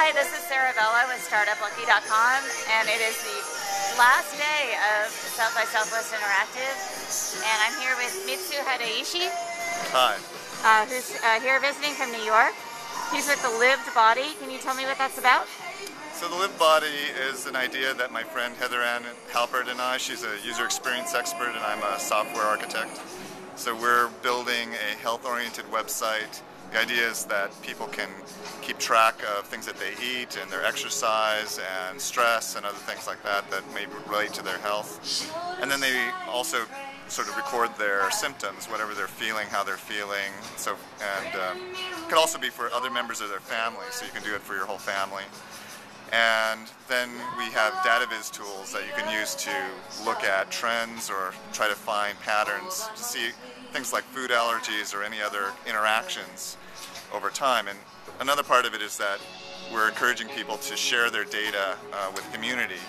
Hi, this is Sarah Bella with StartupLucky.com, and it is the last day of South by Southwest Interactive, and I'm here with Mitsu Hadeishi. Hi. Who's here visiting from New York. He's with the Lived Body. Can you tell me what that's about? So the Lived Body is an idea that my friend Heather-Ann Halpert and I, she's a user experience expert and I'm a software architect. So we're building a health-oriented website. The idea is that people can keep track of things that they eat and their exercise and stress and other things like that that may relate to their health. And then they also sort of record their symptoms, whatever they're feeling, how they're feeling. So, and it could also be for other members of their family, so you can do it for your whole family. And then we have data viz tools that you can use to look at trends or try to find patterns to see things like food allergies or any other interactions over time. And another part of it is that we're encouraging people to share their data with community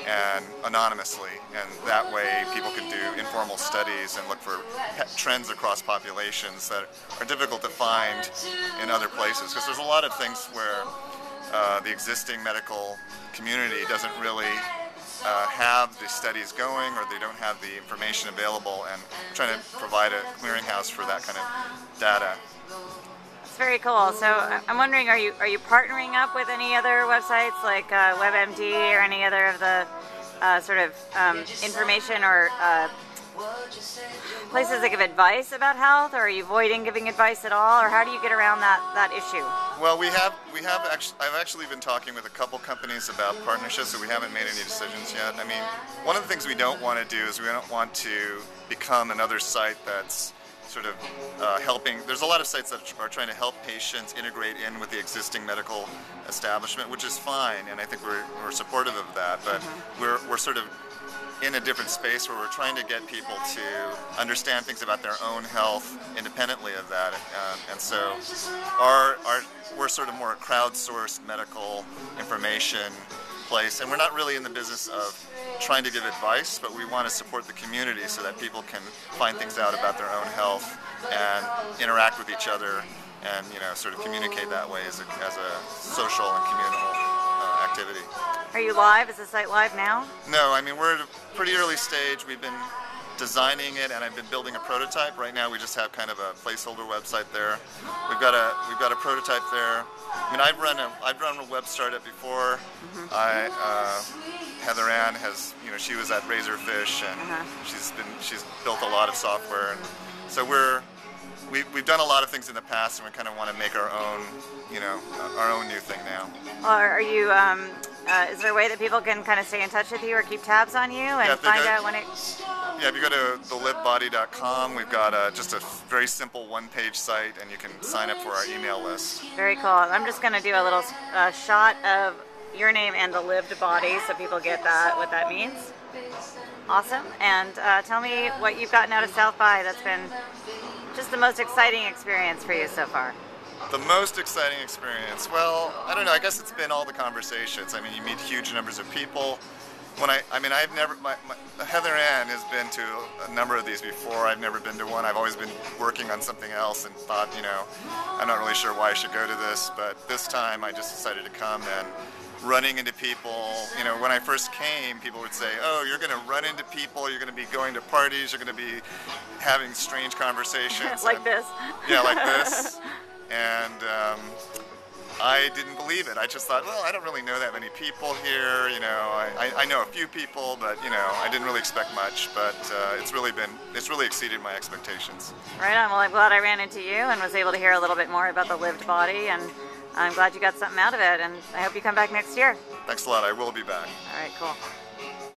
and anonymously, and that way people can do informal studies and look for trends across populations that are difficult to find in other places, because there's a lot of things where the existing medical community doesn't really have the studies going, or they don't have the information available, and trying to provide a clearinghouse for that kind of data. It's very cool. So I'm wondering, are you partnering up with any other websites like WebMD or any other of the sort of information or places that give advice about health, or are you avoiding giving advice at all, or how do you get around that issue? Well, I've actually been talking with a couple companies about partnerships, but we haven't made any decisions yet. I mean, one of the things we don't want to do is we don't want to become another site that's sort of helping. There's a lot of sites that are trying to help patients integrate in with the existing medical establishment, which is fine, and I think we're supportive of that, but we're sort of in a different space where we're trying to get people to understand things about their own health independently of that, and so we're sort of more a crowdsourced medical information place, and we're not really in the business of trying to give advice, but we want to support the community so that people can find things out about their own health and interact with each other, and sort of communicate that way as a social and communal activity. Are you live? Is the site live now? No, I mean, we're at a pretty early stage. We've been designing it, and I've been building a prototype. Right now we just have kind of a placeholder website there. We've got a prototype there. I mean, I've run a web startup before. Heather-Ann has, she was at Razorfish, and she's built a lot of software, and so we've done a lot of things in the past, and we kind of want to make our own, our own new thing now. Are you? Is there a way that people can kind of stay in touch with you or keep tabs on you and find out when it? Yeah, if you go to thelivedbody.com, we've got just a very simple one-page site, and you can sign up for our email list. Very cool. I'm just going to do a little shot of your name and the Lived Body so people get what that means. Awesome. And tell me what you've gotten out of South by that's been just the most exciting experience for you so far. The most exciting experience? Well, I don't know. I guess it's been all the conversations. I mean, you meet huge numbers of people. I've never. Heather-Ann has been to a number of these before. I've never been to one. I've always been working on something else and thought, I'm not really sure why I should go to this, but this time I just decided to come, and running into people. When I first came, people would say, "Oh, you're going to run into people. You're going to be going to parties. You're going to be having strange conversations." Like this. Yeah, like this. And I didn't believe it. I just thought, well, I don't really know that many people here. I know a few people, but I didn't really expect much. But it's really exceeded my expectations. Right on. Well, I'm glad I ran into you and was able to hear a little bit more about the Lived Body, and I'm glad you got something out of it. And I hope you come back next year. Thanks a lot. I will be back. All right. Cool.